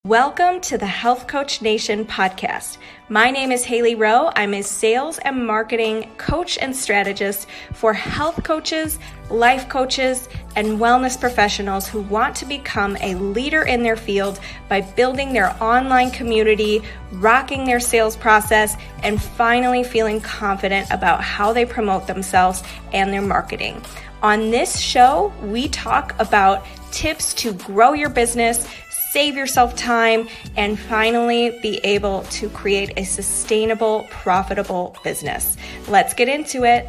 Welcome to the Health Coach Nation podcast. My name is Hailey Rowe. I'm a sales and marketing coach and strategist for health coaches, life coaches, and wellness professionals who want to become a leader in their field by building their online community, rocking their sales process, and finally feeling confident about how they promote themselves and their marketing. On this show, we talk about tips to grow your business, save yourself time, and finally be able to create a sustainable, profitable business. Let's get into it.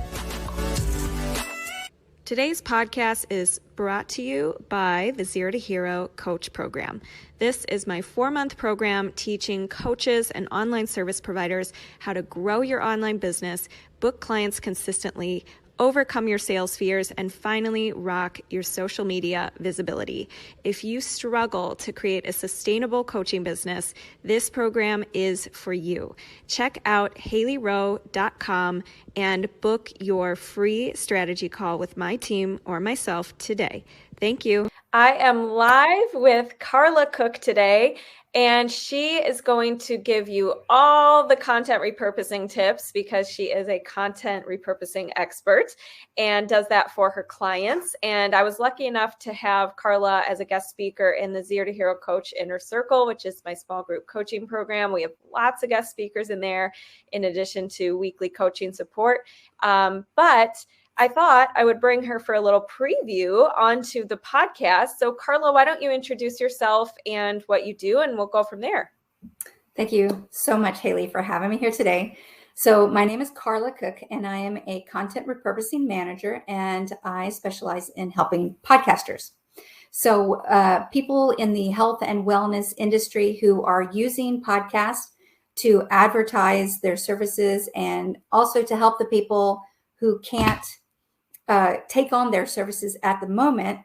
Today's podcast is brought to you by the Zero to Hero Coach Program. This is my 4-month program teaching coaches and online service providers how to grow your online business, book clients consistently, overcome your sales fears, and finally rock your social media visibility. If you struggle to create a sustainable coaching business, this program is for you. Check out HaileyRowe.com and book your free strategy call with my team or myself today. Thank you. I am live with Carla Cooke today, and she is going to give you all the content repurposing tips because she is a content repurposing expert and does that for her clients. And I was lucky enough to have Carla as a guest speaker in the Zero to Hero Coach Inner Circle, which is my small group coaching program. We have lots of guest speakers in there in addition to weekly coaching support. But I thought I would bring her for a little preview onto the podcast. So Carla, why don't you introduce yourself and what you do, and we'll go from there. Thank you so much, Hailey, for having me here today. So my name is Carla Cooke, and I am a content repurposing manager, and I specialize in helping podcasters. So people in the health and wellness industry who are using podcasts to advertise their services and also to help the people who can't take on their services at the moment,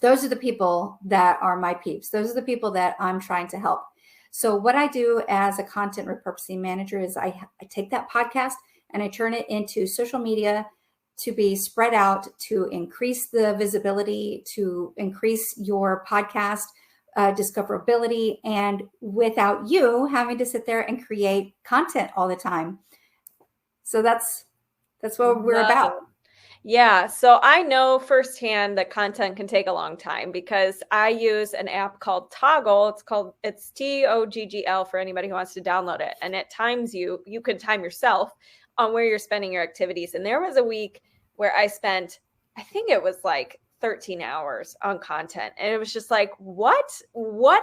those are the people that are my peeps. Those are the people that I'm trying to help. So what I do as a content repurposing manager is I take that podcast and I turn it into social media to be spread out, to increase the visibility, to increase your podcast discoverability, and without you having to sit there and create content all the time. So that's what we're about. Yeah. So I know firsthand that content can take a long time because I use an app called Toggle. It's Toggl for anybody who wants to download it. And it times you can time yourself on where you're spending your activities. And there was a week where I spent, I think it was like 13 hours on content. And it was just like, what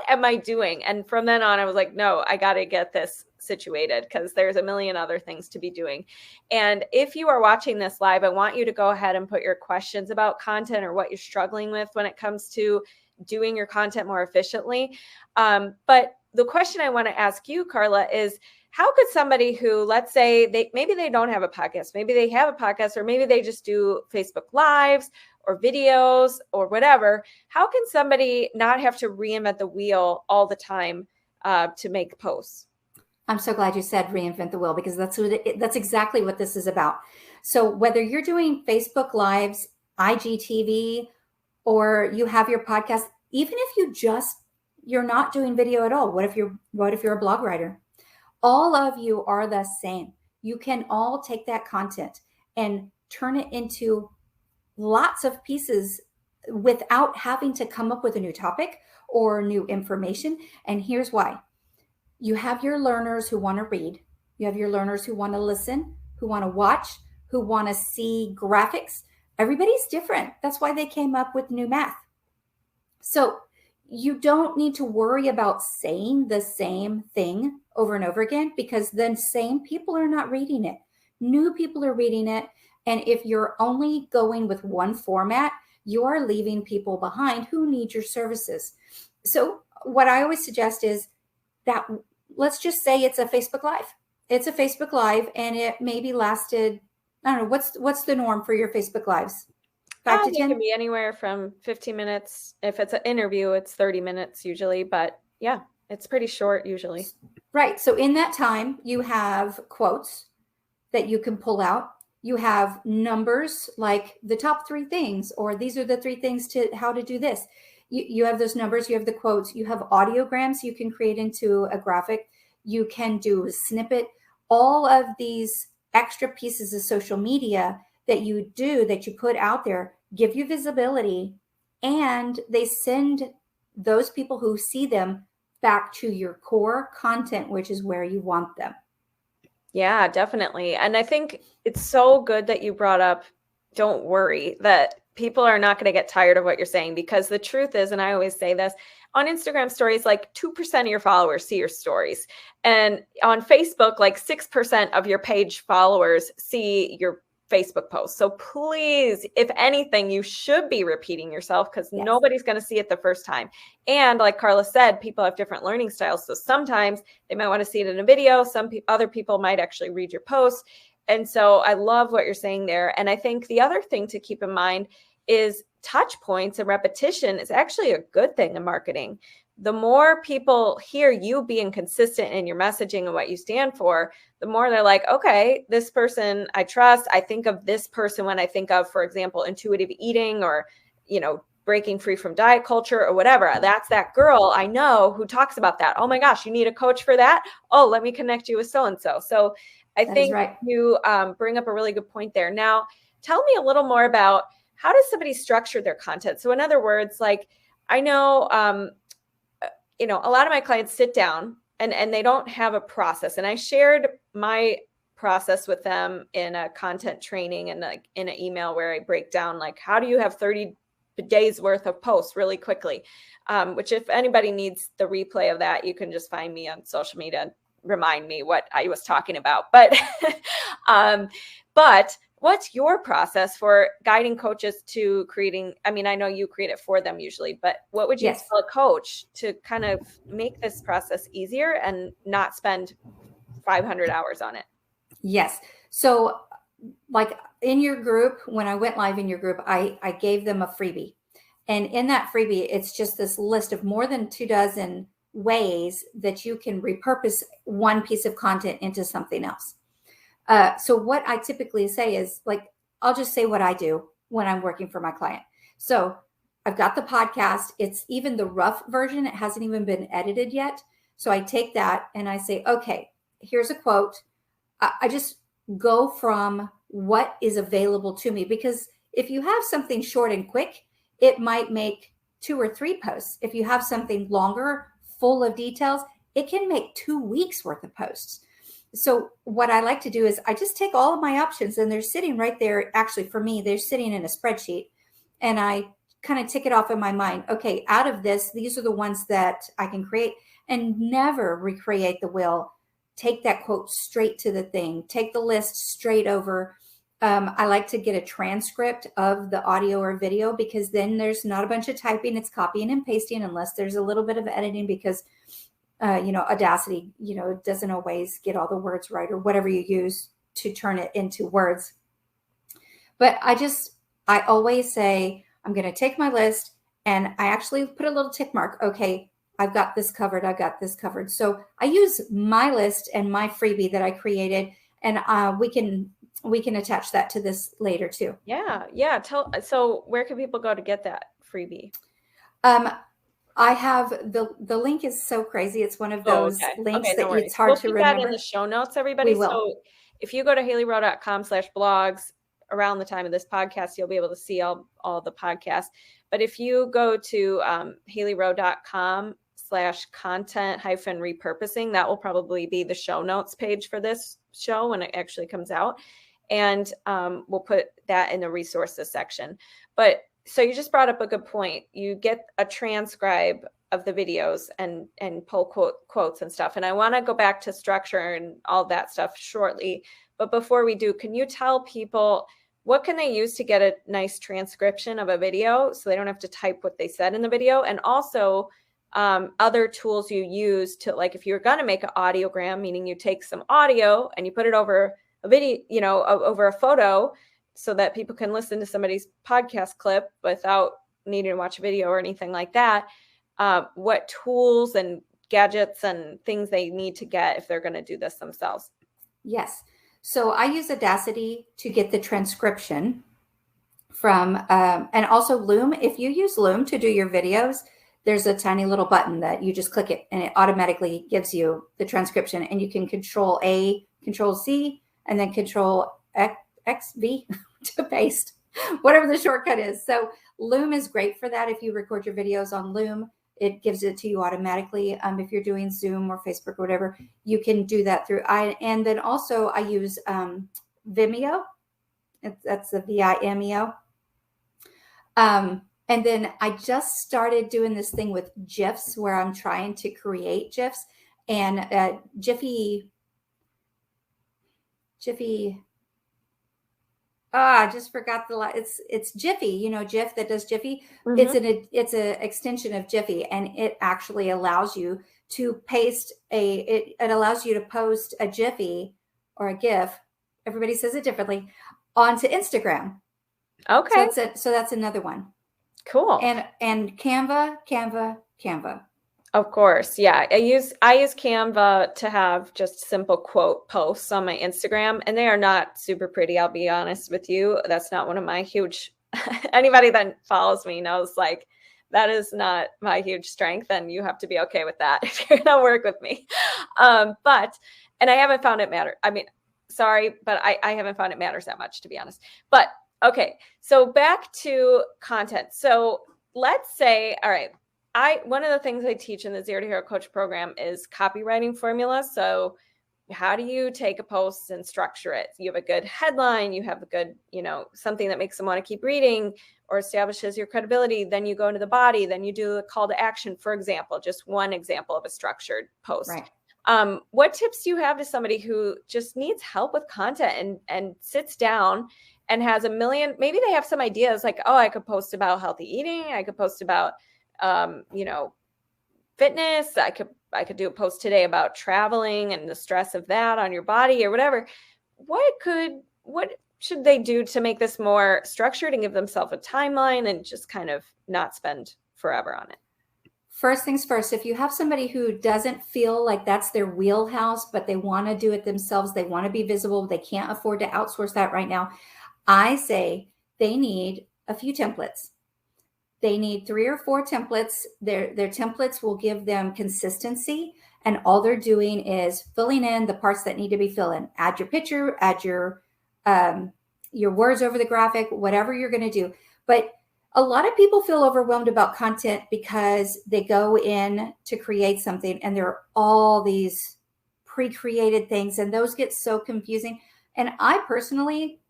am I doing? And from then on, I was like, no, I got to get this situated because there's a million other things to be doing. And if you are watching this live, I want you to go ahead and put your questions about content or what you're struggling with when it comes to doing your content more efficiently. But the question I want to ask you, Carla, is how could somebody who, let's say maybe they don't have a podcast, maybe they have a podcast, or maybe they just do Facebook Lives or videos or whatever, how can somebody not have to reinvent the wheel all the time to make posts? I'm so glad you said reinvent the wheel because that's exactly what this is about. So whether you're doing Facebook Lives, IGTV, or you have your podcast, even if you're not doing video at all, what if you're a blog writer? All of you are the same. You can all take that content and turn it into lots of pieces without having to come up with a new topic or new information. And here's why. You have your learners who want to read. You have your learners who want to listen, who want to watch, who want to see graphics. Everybody's different. That's why they came up with new math. So you don't need to worry about saying the same thing over and over again because the same people are not reading it. New people are reading it. And if you're only going with one format, you are leaving people behind who need your services. So what I always suggest is that let's just say it's a Facebook Live. It's a Facebook Live and it maybe lasted, I don't know, what's the norm for your Facebook Lives? 5 to 10? It can be anywhere from 15 minutes. If it's an interview, it's 30 minutes usually, but yeah, it's pretty short usually. Right. So in that time, you have quotes that you can pull out. You have numbers like the top 3 things, or these are the 3 things to how to do this. You have those numbers, you have the quotes, you have audiograms you can create into a graphic. You can do a snippet, all of these extra pieces of social media that you do, that you put out there, give you visibility, and they send those people who see them back to your core content, which is where you want them. Yeah, definitely. And I think it's so good that you brought up, don't worry, that people are not going to get tired of what you're saying, because the truth is, and I always say this, on Instagram stories, like 2% of your followers see your stories. And on Facebook, like 6% of your page followers see your Facebook posts. So please, if anything, you should be repeating yourself, because nobody's going to see it the first time. And like Carla said, people have different learning styles. So sometimes they might want to see it in a video. Other people might actually read your posts. And so I love what you're saying there. And I think the other thing to keep in mind is touch points and repetition is actually a good thing in marketing. The more people hear you being consistent in your messaging and what you stand for, the more they're like, okay, this person I trust. I think of this person when I think of, for example, intuitive eating, or, breaking free from diet culture or whatever. That's that girl I know who talks about that. Oh my gosh, you need a coach for that? Oh, let me connect you with so-and-so. So I think you bring up a really good point there. Now, tell me a little more about, how does somebody structure their content? So in other words, like, I know, a lot of my clients sit down and they don't have a process. And I shared my process with them in a content training and like in an email where I break down, like, how do you have 30 days worth of posts really quickly? Which, if anybody needs the replay of that, you can just find me on social media and remind me what I was talking about. But, what's your process for guiding coaches to creating? I mean, I know you create it for them usually, but what would you tell a coach to kind of make this process easier and not spend 500 hours on it? Yes. So like in your group, when I went live in your group, I gave them a freebie. And in that freebie, it's just this list of more than 24 ways that you can repurpose one piece of content into something else. So what I typically say is, like, I'll just say what I do when I'm working for my client. So I've got the podcast. It's even the rough version. It hasn't even been edited yet. So I take that and I say, okay, here's a quote. I just go from what is available to me, because if you have something short and quick, it might make 2 or 3 posts. If you have something longer, full of details, it can make 2 weeks worth of posts. So what I like to do is I just take all of my options, and they're sitting right there. Actually, for me, they're sitting in a spreadsheet, and I kind of tick it off in my mind. Okay, out of this, these are the ones that I can create, and never recreate the wheel. Take that quote straight to the thing. Take the list straight over. I like to get a transcript of the audio or video, because then there's not a bunch of typing. It's copying and pasting, unless there's a little bit of editing, because Audacity, doesn't always get all the words right, or whatever you use to turn it into words. But I always say, I'm going to take my list, and I actually put a little tick mark. Okay, I've got this covered. I've got this covered. So I use my list and my freebie that I created, and we can attach that to this later too. Yeah. So where can people go to get that freebie? I have the link is so crazy. It's one of those links that it's hard to remember. We'll put that in the show notes, everybody. We will. So if you go to haileyrowe.com/blogs around the time of this podcast, you'll be able to see all the podcasts. But if you go to haileyrowe.com/content-repurposing, that will probably be the show notes page for this show when it actually comes out. And we'll put that in the resources section. But so you just brought up a good point. You get a transcribe of the videos and pull quotes and stuff. And I want to go back to structure and all that stuff shortly. But before we do, can you tell people what can they use to get a nice transcription of a video so they don't have to type what they said in the video? And also other tools you use to, like, if you're going to make an audiogram, meaning you take some audio and you put it over a video, over a photo, so that people can listen to somebody's podcast clip without needing to watch a video or anything like that. What tools and gadgets and things they need to get if they're going to do this themselves? Yes. So I use Audacity to get the transcription. and also Loom. If you use Loom to do your videos, there's a tiny little button that you just click it and it automatically gives you the transcription, and you can Control A, Control C, and then Control X, V to paste, whatever the shortcut is. So Loom is great for that. If you record your videos on Loom, it gives it to you automatically. If you're doing Zoom or Facebook or whatever, you can do that through. And then also I use Vimeo. That's the Vimeo. And then I just started doing this thing with GIFs where I'm trying to create GIFs, and Jiffy. I just forgot it's Jiffy, you know, Jiff that does Jiffy. Mm-hmm. It's an extension of Jiffy, and it actually allows you to paste it allows you to post a Jiffy or a GIF. Everybody says it differently, onto Instagram. Okay. So that's another one. Cool. And Canva. Of course. Yeah. I use Canva to have just simple quote posts on my Instagram, and they are not super pretty. I'll be honest with you. That's not one of my huge, anybody that follows me knows, like, that is not my huge strength, and you have to be okay with that if you're going to work with me. And I haven't found it matter. I mean, sorry, but I haven't found it matters that much, to be honest. But okay. So back to content. So let's say, all right, one of the things I teach in the Zero to Hero Coach program is copywriting formula. So how do you take a post and structure it? You have a good headline, you have a good, something that makes them want to keep reading or establishes your credibility. Then you go into the body, then you do a call to action, for example, just one example of a structured post. Right. What tips do you have to somebody who just needs help with content and sits down and has a million, maybe they have some ideas like, oh, I could post about healthy eating. I could post about, fitness. I could do a post today about traveling and the stress of that on your body or whatever. What should they do to make this more structured and give themselves a timeline and just kind of not spend forever on it? First things first, if you have somebody who doesn't feel like that's their wheelhouse, but they want to do it themselves, they want to be visible, they can't afford to outsource that right now, I say they need a few templates. They need 3 or 4 templates. Their templates will give them consistency, and all they're doing is filling in the parts that need to be filled in. Add your picture, add your words over the graphic, whatever you're going to do. But a lot of people feel overwhelmed about content because they go in to create something and there are all these pre-created things, and those get so confusing. And I personally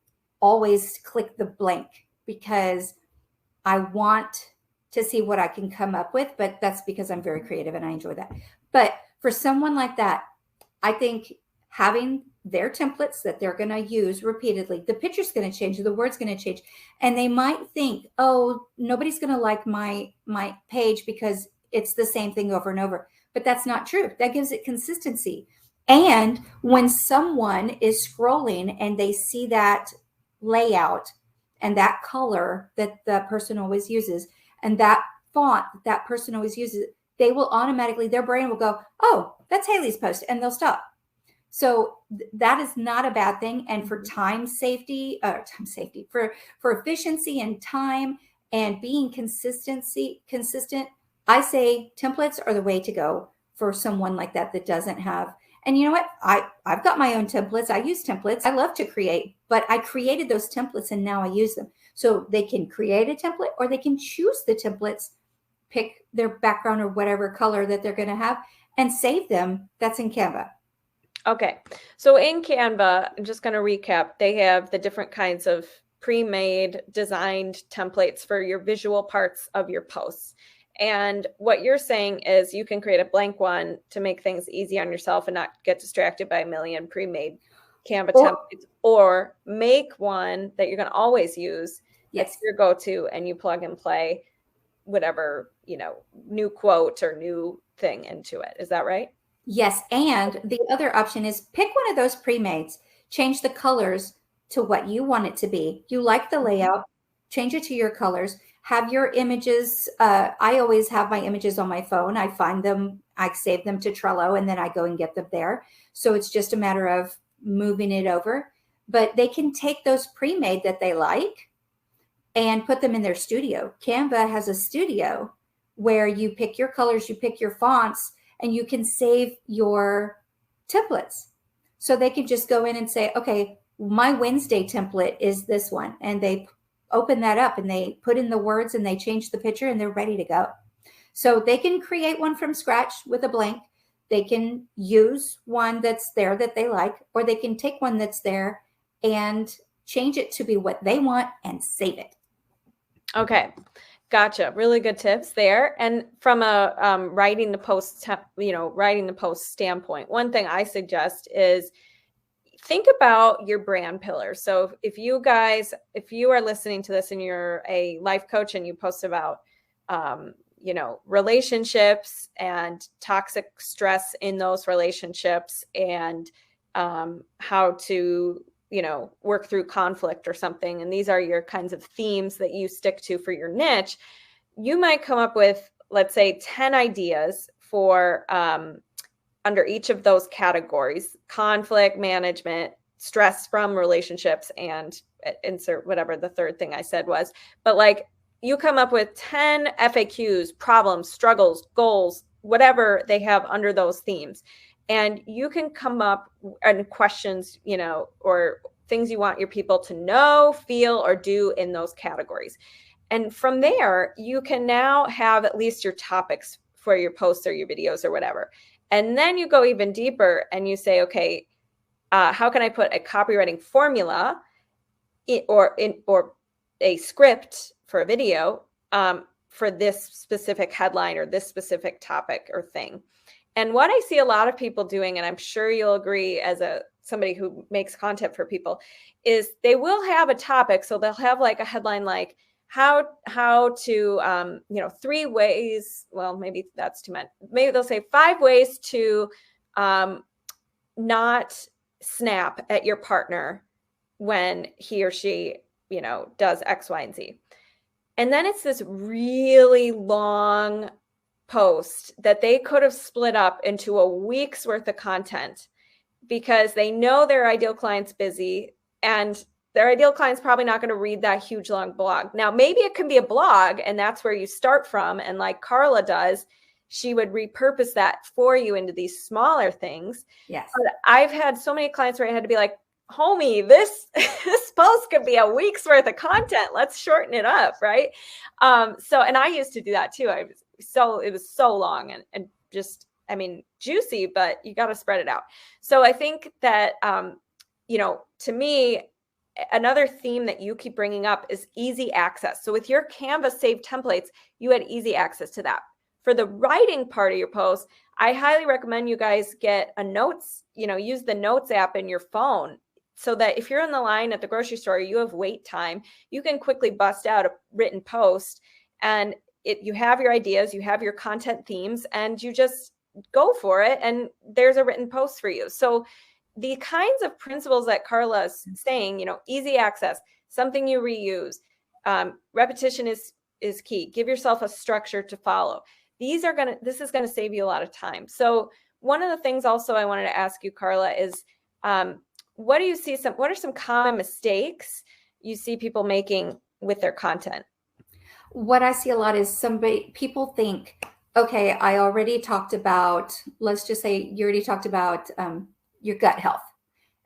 always click the blank because I want to see what I can come up with, but that's because I'm very creative and I enjoy that. But for someone like that, I think having their templates that they're going to use repeatedly, the picture's going to change, the word's going to change. And they might think, oh, nobody's going to like my page because it's the same thing over and over. But that's not true. That gives it consistency. And when someone is scrolling and they see that layout and that color that the person always uses and that font that person always uses, they will automatically, their brain will go, oh, that's Hailey's post, and they'll stop. So that is not a bad thing. And for for efficiency and time and being consistent, I say templates are the way to go for someone like that doesn't have. And you know what? I've got my own templates. I use templates. I love to create, but I created those templates and now I use them. So they can create a template or they can choose the templates, pick their background or whatever color that they're going to have and save them. That's in Canva. Okay. So in Canva, I'm just going to recap. They have the different kinds of pre-made designed templates for your visual parts of your posts. And what you're saying is you can create a blank one to make things easy on yourself and not get distracted by a million pre-made Canva templates, or make one that you're going to always use. Yes. It's your go-to and you plug and play whatever, new quote or new thing into it. Is that right? Yes. And the other option is pick one of those pre-mades, change the colors to what you want it to be. You like the layout, change it to your colors. Have your images. I always have my images on my phone. I find them, I save them to Trello, and then I go and get them there. So it's just a matter of moving it over. But they can take those pre-made that they like and put them in their studio. Canva has a studio where you pick your colors, you pick your fonts, and you can save your templates. So they can just go in and say, okay, my Wednesday template is this one. And they open that up and they put in the words and they change the picture and they're ready to go. So they can create one from scratch with a blank. They can use one that's there that they like, or they can take one that's there and change it to be what they want and save it. Okay. Gotcha. Really good tips there. And from a writing the post standpoint, one thing I suggest is think about your brand pillars. So if you are listening to this and you're a life coach and you post about, relationships and toxic stress in those relationships and how to, work through conflict or something, and these are your kinds of themes that you stick to for your niche, you might come up with, let's say, 10 ideas for under each of those categories: conflict management, stress from relationships, and insert whatever the third thing I said was. But like, you come up with 10 FAQs, problems, struggles, goals, whatever they have under those themes. And you can come up and questions, or things you want your people to know, feel, or do in those categories. And from there, you can now have at least your topics for your posts or your videos or whatever. And then you go even deeper and you say, okay, how can I put a copywriting formula or a script for a video for this specific headline or this specific topic or thing? And what I see a lot of people doing, and I'm sure you'll agree as somebody who makes content for people, is they will have a topic. So they'll have like a headline like how to, 3 ways. Well, maybe that's too much. Maybe they'll say 5 ways to not snap at your partner when he or she, does X, Y, and Z. And then it's this really long post that they could have split up into a week's worth of content, because they know their ideal client's busy and their ideal client's probably not going to read that huge long blog. Now, maybe it can be a blog and that's where you start from. And like Carla does, she would repurpose that for you into these smaller things. Yes. But I've had so many clients where I had to be like, homie, this post could be a week's worth of content. Let's shorten it up. Right. And I used to do that too. It was so long and just, juicy, but you got to spread it out. So I think that, to me, another theme that you keep bringing up is easy access. So with your Canva saved templates, you had easy access to that. For the writing part of your post, I highly recommend you guys get a notes, use the notes app in your phone, so that if you're in the line at the grocery store, you have wait time, you can quickly bust out a written post and you have your ideas, you have your content themes, and you just go for it. And there's a written post for you. So the kinds of principles that Carla is saying, easy access, something you reuse, repetition is key. Give yourself a structure to follow. This is going to save you a lot of time. So one of the things also I wanted to ask you, Carla, is what are some common mistakes you see people making with their content? What I see a lot is people think, okay, I already talked about, let's just say you already talked about your gut health.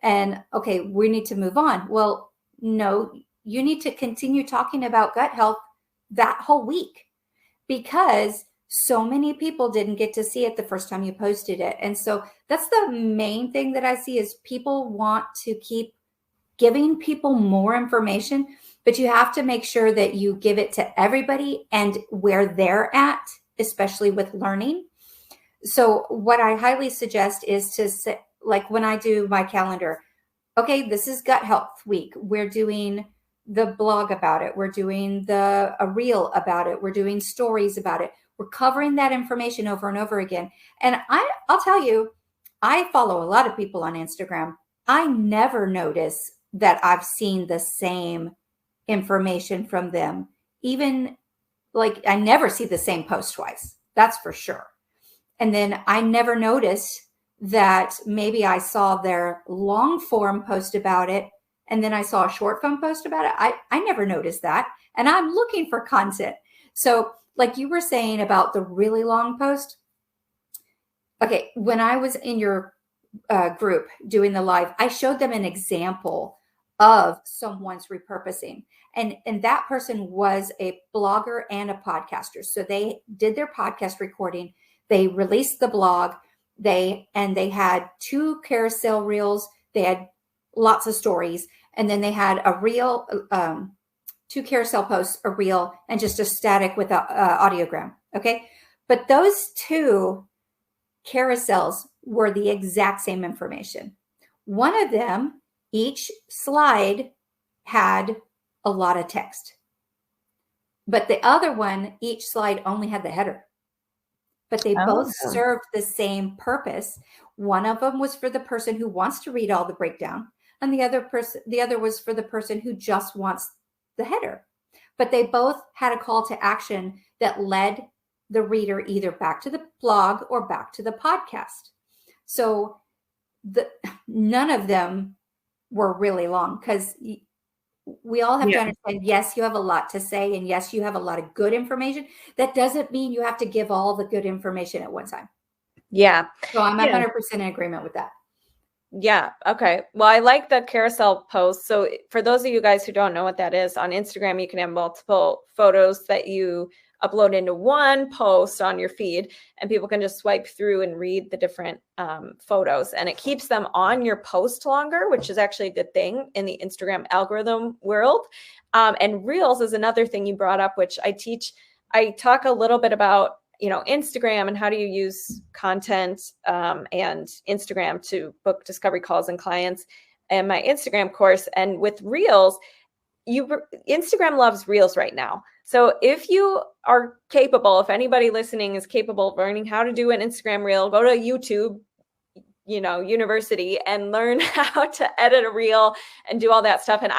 And okay, we need to move on. Well, no, you need to continue talking about gut health that whole week, because so many people didn't get to see it the first time you posted it. And so that's the main thing that I see is people want to keep giving people more information, but you have to make sure that you give it to everybody and where they're at, especially with learning. So what I highly suggest is to say, like when I do my calendar, okay, this is gut health week. We're doing the blog about it. We're doing a reel about it. We're doing stories about it. We're covering that information over and over again. And I'll tell you, I follow a lot of people on Instagram. I never notice that I've seen the same information from them. Even like I never see the same post twice. That's for sure. And then I never noticed that maybe I saw their long form post about it, and then I saw a short form post about it. I never noticed that. and I'm looking for content. So like you were saying about the really long post. Okay. When I was in your group doing the live, I showed them an example of someone's repurposing. And that person was a blogger and a podcaster. So they did their podcast recording. They released the blog. They had 2 carousel reels. They had lots of stories. And then they had a reel, 2 carousel posts, a reel, and just a static with a audiogram. Okay. But those 2 carousels were the exact same information. One of them, each slide had a lot of text, but the other one, each slide only had the header, but they both served the same purpose. One of them was for the person who wants to read all the breakdown, and the other was for the person who just wants the header, but they both had a call to action that led the reader either back to the blog or back to the podcast. So none of them were really long, because we all have to understand, yes, you have a lot to say, and yes, you have a lot of good information. That doesn't mean you have to give all the good information at one time. Yeah. So I'm 100% in agreement with that. Yeah. Okay. Well, I like the carousel post. So for those of you guys who don't know what that is, on Instagram, you can have multiple photos that you upload into one post on your feed, and people can just swipe through and read the different photos, and it keeps them on your post longer, which is actually a good thing in the Instagram algorithm world. And Reels is another thing you brought up, which I teach. I talk a little bit about, Instagram and how do you use content and Instagram to book discovery calls and clients, and my Instagram course. And with Reels, Instagram loves Reels right now. So if you are capable, if anybody listening is capable of learning how to do an Instagram reel, go to YouTube, university, and learn how to edit a reel and do all that stuff. And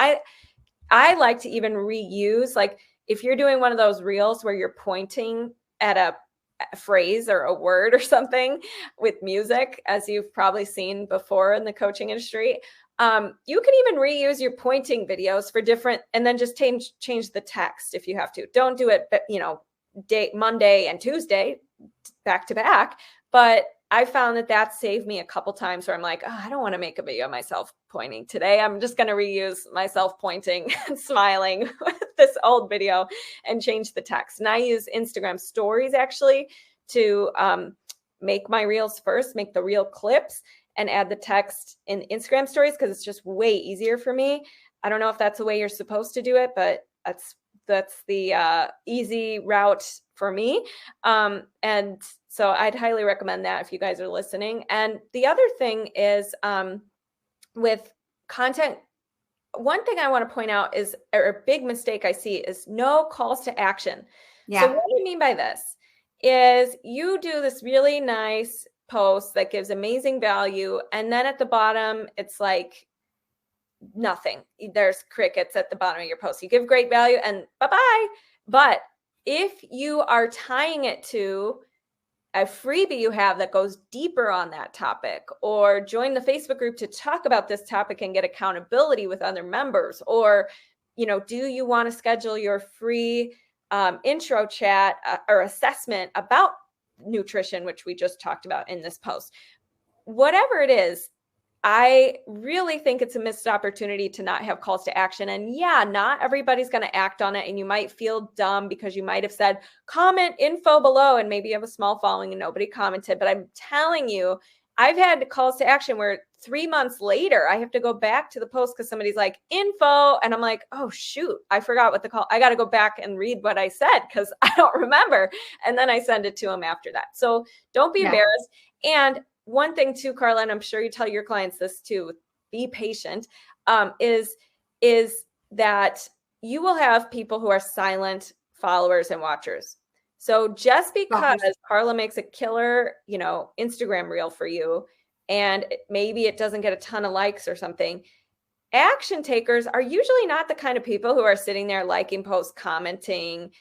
I like to even reuse, like if you're doing one of those reels where you're pointing at a phrase or a word or something with music, as you've probably seen before in the coaching industry, you can even reuse your pointing videos for different, and then just change the text if you have to. Don't do it, Monday and Tuesday back to back. But I found that saved me a couple times where I'm like, I don't want to make a video of myself pointing today. I'm just going to reuse myself pointing and smiling with this old video and change the text. And I use Instagram stories actually to make my reels first, make the reel clips, and add the text in Instagram stories, because it's just way easier for me. I don't know if that's the way you're supposed to do it, but that's the easy route for me. And so I'd highly recommend that if you guys are listening. And the other thing is with content, one thing I want to point out is, or a big mistake I see, is no calls to action. Yeah. So what do you mean by this? Is you do this really nice post that gives amazing value, and then at the bottom it's like nothing. There's crickets at the bottom of your post. You give great value and bye-bye. But if you are tying it to a freebie you have that goes deeper on that topic, or join the Facebook group to talk about this topic and get accountability with other members, or do you want to schedule your free intro chat or assessment about nutrition, which we just talked about in this post. Whatever it is, I really think it's a missed opportunity to not have calls to action. And yeah, not everybody's going to act on it. And you might feel dumb because you might have said, comment info below, and maybe you have a small following and nobody commented. But I'm telling you, I've had calls to action where 3 months later, I have to go back to the post because somebody's like, info. And I'm like, oh, shoot, I forgot what the call. I got to go back and read what I said because I don't remember. And then I send it to them after that. So don't be embarrassed. And one thing too, Carla, and I'm sure you tell your clients this too, be patient, is that you will have people who are silent followers and watchers. So just because Carla makes a killer, Instagram reel for you, and maybe it doesn't get a ton of likes or something, action takers are usually not the kind of people who are sitting there liking posts, commenting,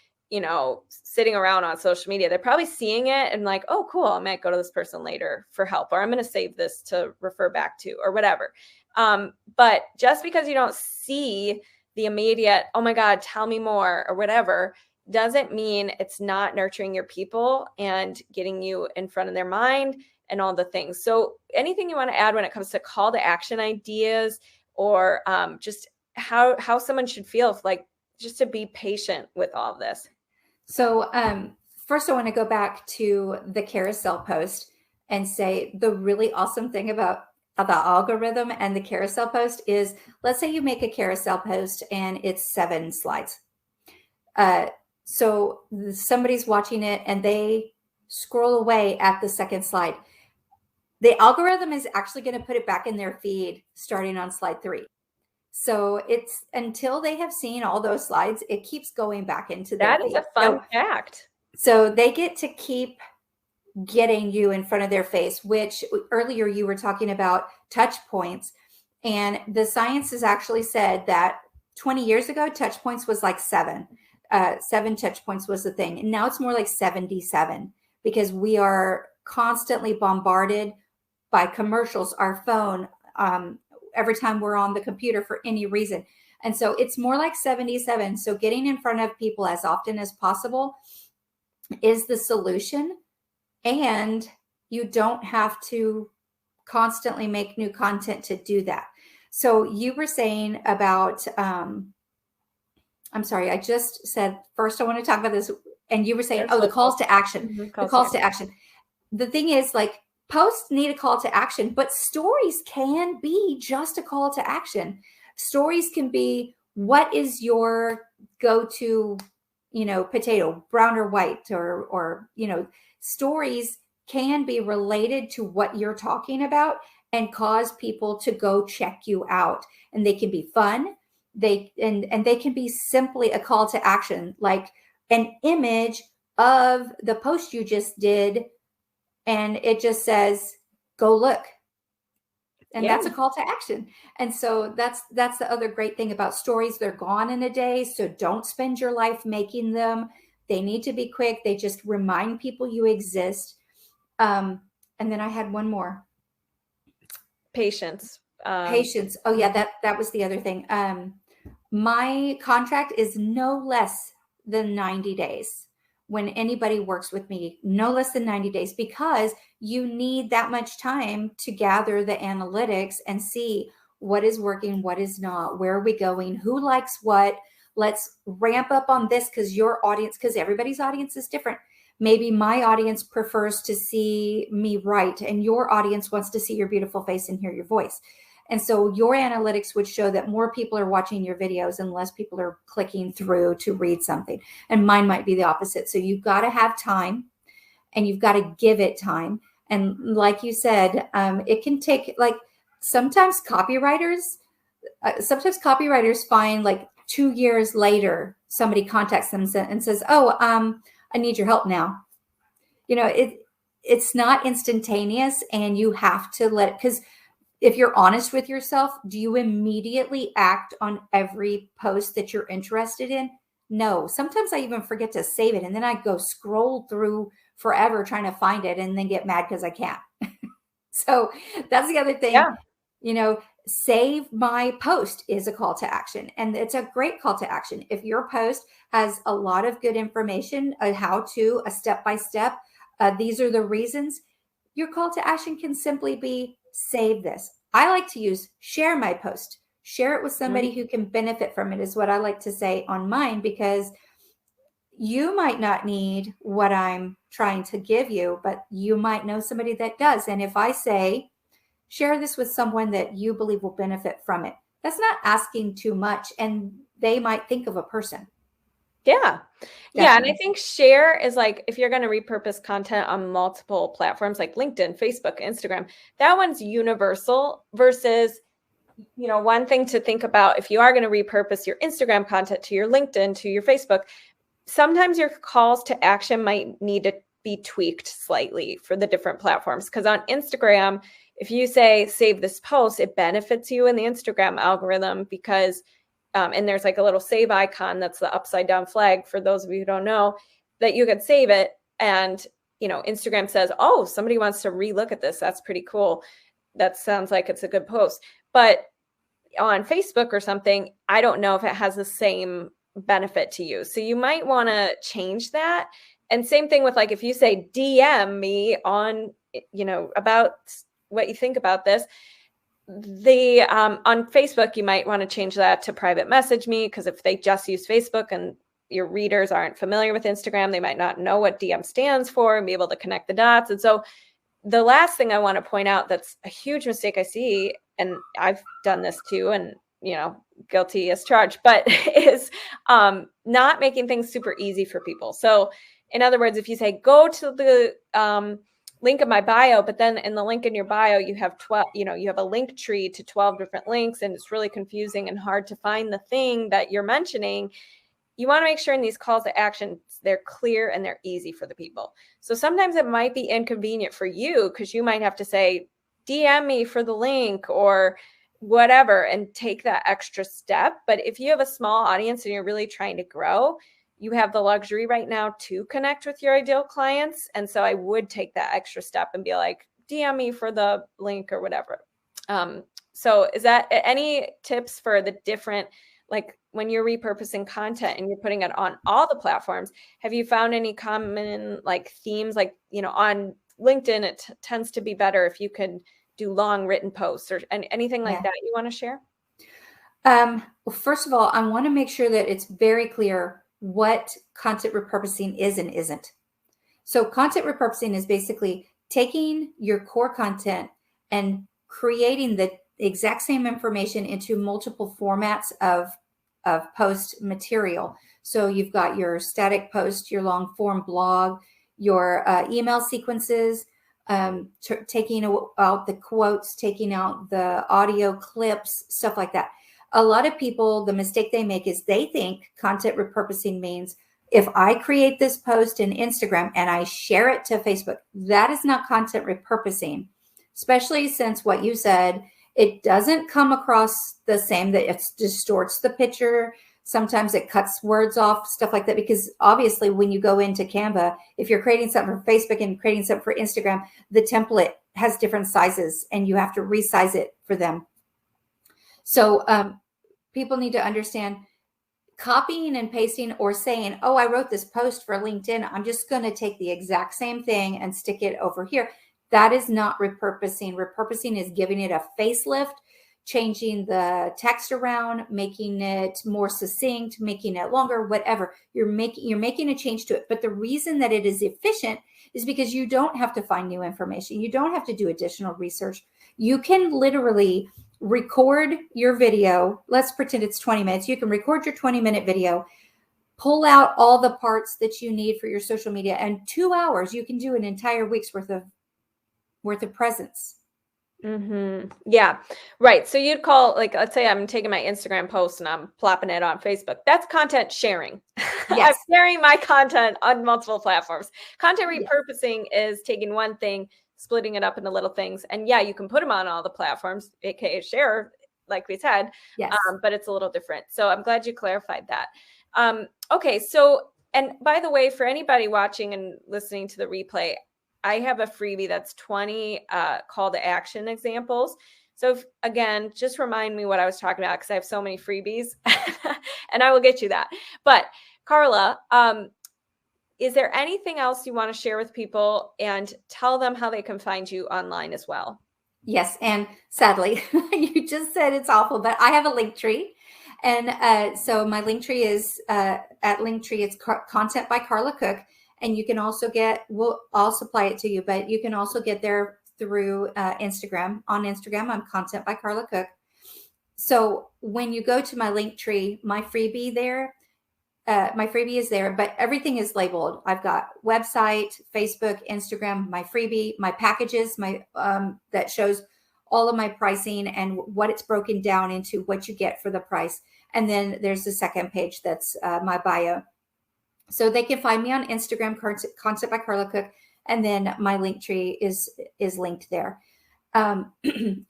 sitting around on social media. They're probably seeing it and like, oh, cool, I might go to this person later for help, or I'm going to save this to refer back to, or whatever. But just because you don't see the immediate, oh my God, tell me more or whatever, doesn't mean it's not nurturing your people and getting you in front of their mind and all the things. So anything you want to add when it comes to call to action ideas, or just how someone should feel, if, like, just to be patient with all of this? So first I want to go back to the carousel post and say the really awesome thing about the algorithm and the carousel post is, let's say you make a carousel post and it's 7 slides. So somebody's watching it and they scroll away at the second slide. The algorithm is actually going to put it back in their feed starting on slide 3. So it's until they have seen all those slides, it keeps going back into their feed. That is a fun fact. So they get to keep getting you in front of their face, which earlier you were talking about touch points. And the science has actually said that 20 years ago, touch points was like 7. 7 touch points was the thing. And now it's more like 77, because we are constantly bombarded by commercials, our phone, every time we're on the computer for any reason. And so it's more like 77. So getting in front of people as often as possible is the solution. And you don't have to constantly make new content to do that. So you were saying about, I'm sorry, I just said, first I want to talk about this. And you were saying, the calls to action, the calls to action. The thing is, like, posts need a call to action, but stories can be just a call to action. Stories can be, what is your go-to, potato, brown or white, or stories can be related to what you're talking about and cause people to go check you out. And they can be fun. They can be simply a call to action, like an image of the post you just did, and it just says, go look. And that's a call to action. And so that's the other great thing about stories. They're gone in a day. So don't spend your life making them. They need to be quick. They just remind people you exist. And then I had one more. Patience. Patience. Oh yeah, that was the other thing. My contract is no less than 90 days. When anybody works with me, no less than 90 days, because you need that much time to gather the analytics and see what is working, what is not, where are we going, who likes what. Let's ramp up on this, because your audience, because everybody's audience is different. Maybe my audience prefers to see me write, and your audience wants to see your beautiful face and hear your voice. And so your analytics would show that more people are watching your videos and less people are clicking through to read something. And mine might be the opposite. So you've got to have time, and you've got to give it time. And like you said, it can take, like, sometimes copywriters find, like, 2 years later, somebody contacts them and says, I need your help now. It's not instantaneous, and you have to let it, because if you're honest with yourself, do you immediately act on every post that you're interested in? No. Sometimes I even forget to save it, and then I go scroll through forever trying to find it, and then get mad because I can't. So that's the other thing. Yeah. Save my post is a call to action, and it's a great call to action. If your post has a lot of good information, a how-to, a step-by-step, these are the reasons, your call to action can simply be, save this. I like to use share my post. Share it with somebody who can benefit from it, is what I like to say on mine, because you might not need what I'm trying to give you, but you might know somebody that does. And if I say, share this with someone that you believe will benefit from it, that's not asking too much. And they might think of a person. Yeah. Yeah. And I think share is, like, if you're going to repurpose content on multiple platforms like LinkedIn, Facebook, Instagram, that one's universal, versus, one thing to think about, if you are going to repurpose your Instagram content to your LinkedIn, to your Facebook, sometimes your calls to action might need to be tweaked slightly for the different platforms. Because on Instagram, if you say, save this post, it benefits you in the Instagram algorithm, because and there's like a little save icon that's the upside down flag, for those of you who don't know, that you could save it. And, Instagram says, oh, somebody wants to relook at this. That's pretty cool. That sounds like it's a good post. But on Facebook or something, I don't know if it has the same benefit to you. So you might want to change that. And same thing with like, if you say DM me on, about what you think about this, on Facebook, you might want to change that to private message me, because if they just use Facebook and your readers aren't familiar with Instagram, they might not know what DM stands for and be able to connect the dots. And so the last thing I want to point out that's a huge mistake I see, and I've done this too, and guilty as charged, but is not making things super easy for people. So in other words, if you say, go to the link in my bio, but then in the link in your bio, you have 12, you have a link tree to 12 different links, and it's really confusing and hard to find the thing that you're mentioning. You want to make sure in these calls to action, they're clear and they're easy for the people. So sometimes it might be inconvenient for you, because you might have to say, DM me for the link or whatever, and take that extra step. But if you have a small audience and you're really trying to grow, you have the luxury right now to connect with your ideal clients. And so I would take that extra step and be like, DM me for the link or whatever. So is that any tips for the different, like when you're repurposing content and you're putting it on all the platforms, have you found any common like themes? Like, on LinkedIn, it tends to be better if you can do long written posts or anything like that you want to share? Well, first of all, I want to make sure that it's very clear what content repurposing is and isn't. So content repurposing is basically taking your core content and creating the exact same information into multiple formats of post material. So you've got your static post, your long form blog, your email sequences, taking out the quotes, taking out the audio clips, stuff like that. A lot of people, the mistake they make is they think content repurposing means if I create this post in Instagram and I share it to Facebook, that is not content repurposing, especially since what you said, it doesn't come across the same, that it distorts the picture. Sometimes it cuts words off, stuff like that, because obviously when you go into Canva, if you're creating something for Facebook and creating something for Instagram, the template has different sizes and you have to resize it for them. So people need to understand copying and pasting or saying, oh, I wrote this post for LinkedIn, I'm just going to take the exact same thing and stick it over here. That is not repurposing. Repurposing is giving it a facelift, changing the text around, making it more succinct, making it longer, whatever. You're making a change to it. But the reason that it is efficient is because you don't have to find new information. You don't have to do additional research. You can literally record your video. Let's pretend it's 20 minutes. You can record your 20-minute video, pull out all the parts that you need for your social media, and 2 hours, you can do an entire week's worth of presence. Mm-hmm. Yeah, right. So you'd call, like, let's say I'm taking my Instagram post and I'm plopping it on Facebook. That's content sharing. Yes. I'm sharing my content on multiple platforms. Content repurposing is taking one thing, splitting it up into little things. And yeah, you can put them on all the platforms, aka share, like we said, but it's a little different. So I'm glad you clarified that. Okay. So, and by the way, for anybody watching and listening to the replay, I have a freebie that's 20 call to action examples. So again, just remind me what I was talking about, because I have so many freebies and I will get you that. But Carla, is there anything else you want to share with people and tell them how they can find you online as well? Yes. And sadly, you just said it's awful, but I have a link tree. And so my link tree is at Linktree, it's Content by Carla Cooke. And you can also I'll supply it to you, but you can also get there through Instagram. On Instagram, I'm Content by Carla Cooke. So when you go to my link tree, my freebie is there, but everything is labeled. I've got website, Facebook, Instagram, my freebie, my packages, that shows all of my pricing and what it's broken down into, what you get for the price. And then there's the second page that's my bio. So they can find me on Instagram, Content by Carla Cooke, and then my link tree is linked there.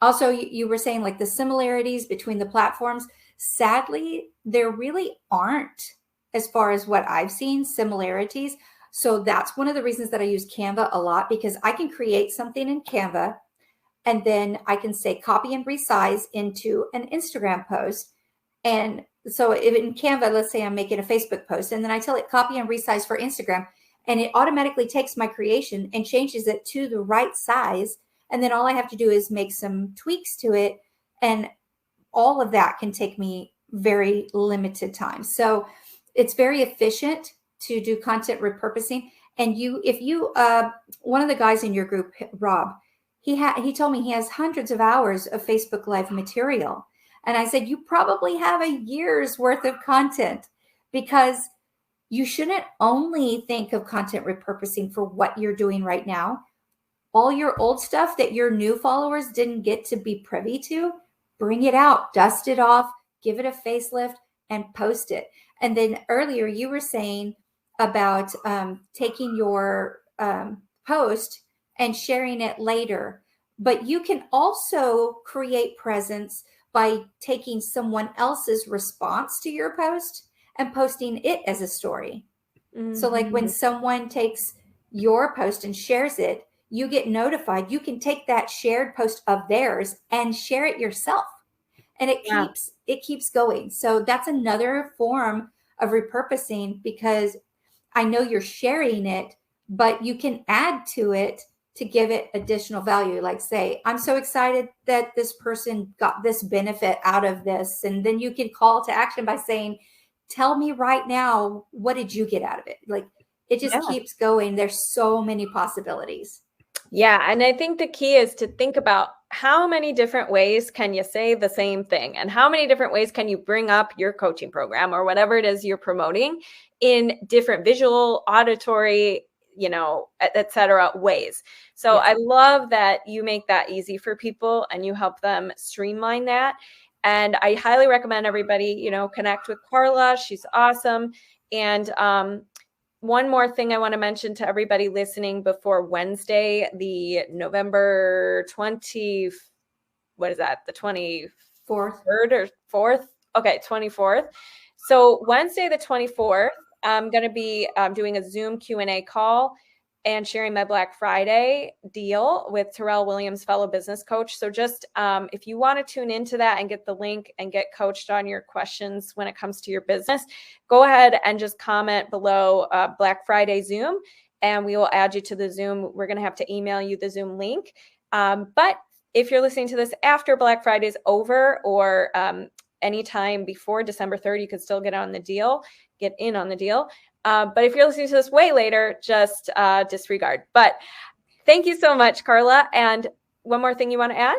Also, you were saying like the similarities between the platforms. Sadly, there really aren't, as far as what I've seen, similarities. So that's one of the reasons that I use Canva a lot, because I can create something in Canva, And then I can say copy and resize into an Instagram post. And so if in Canva, let's say I'm making a Facebook post, and then I tell it copy and resize for Instagram, and it automatically takes my creation and changes it to the right size. And then all I have to do is make some tweaks to it. And all of that can take me very limited time. So it's very efficient to do content repurposing. And one of the guys in your group, Rob, he told me he has hundreds of hours of Facebook Live material. And I said, you probably have a year's worth of content, because you shouldn't only think of content repurposing for what you're doing right now. All your old stuff that your new followers didn't get to be privy to, bring it out, dust it off, give it a facelift, and post it. And then earlier you were saying about taking your post and sharing it later. But you can also create presence by taking someone else's response to your post and posting it as a story. Mm-hmm. So like when someone takes your post and shares it, you get notified. You can take that shared post of theirs and share it yourself. And it keeps going. So that's another form of repurposing, because I know you're sharing it, but you can add to it to give it additional value. Like say, I'm so excited that this person got this benefit out of this. And then you can call to action by saying, tell me right now, what did you get out of it? Like it just keeps going. There's so many possibilities. Yeah. And I think the key is to think about how many different ways can you say the same thing, and how many different ways can you bring up your coaching program or whatever it is you're promoting in different visual, auditory, et cetera, ways. So I love that you make that easy for people and you help them streamline that. And I highly recommend everybody, connect with Carla. She's awesome. And one more thing I want to mention to everybody listening before Wednesday, the November 20, what is that? The 24th or 4th? Okay, 24th. So Wednesday, the 24th, I'm going to be doing a Zoom Q&A call and sharing my Black Friday deal with Terrell Williams, fellow business coach. So just if you want to tune into that and get the link and get coached on your questions when it comes to your business, go ahead and just comment below Black Friday Zoom, and we will add you to the Zoom. We're going to have to email you the Zoom link. But if you're listening to this after Black Friday is over, or anytime before December 3rd, you could still get in on the deal. But if you're listening to this way later, just disregard. But thank you so much, Carla. And one more thing you want to add?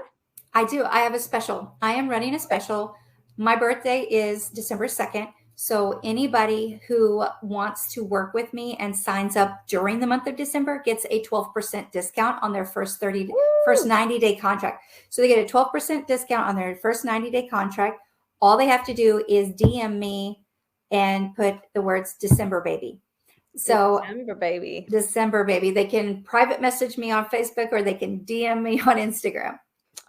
I do. I have a special. I am running a special. My birthday is December 2nd. So anybody who wants to work with me and signs up during the month of December gets a 12% discount on their first 90-day contract. So they get a 12% discount on their first 90-day contract. All they have to do is DM me and put the words December baby. So December baby. They can private message me on Facebook, or they can DM me on Instagram.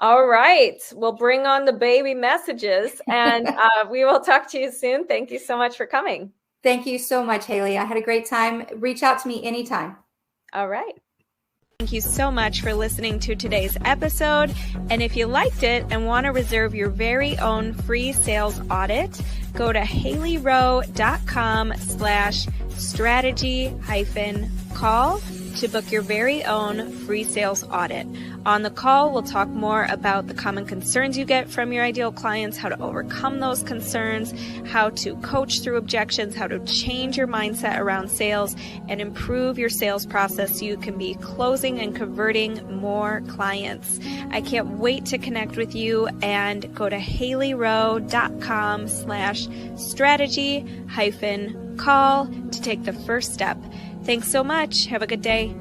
All right. We'll bring on the baby messages, and we will talk to you soon. Thank you so much for coming. Thank you so much, Hailey. I had a great time. Reach out to me anytime. All right. Thank you so much for listening to today's episode. And if you liked it and want to reserve your very own free sales audit, go to haileyrowe.com/strategy-call to book your very own free sales audit. On the call, we'll talk more about the common concerns you get from your ideal clients, how to overcome those concerns, how to coach through objections, how to change your mindset around sales, and improve your sales process so you can be closing and converting more clients. I can't wait to connect with you, and go to haileyrowe.com/strategy-call to take the first step. Thanks so much. Have a good day.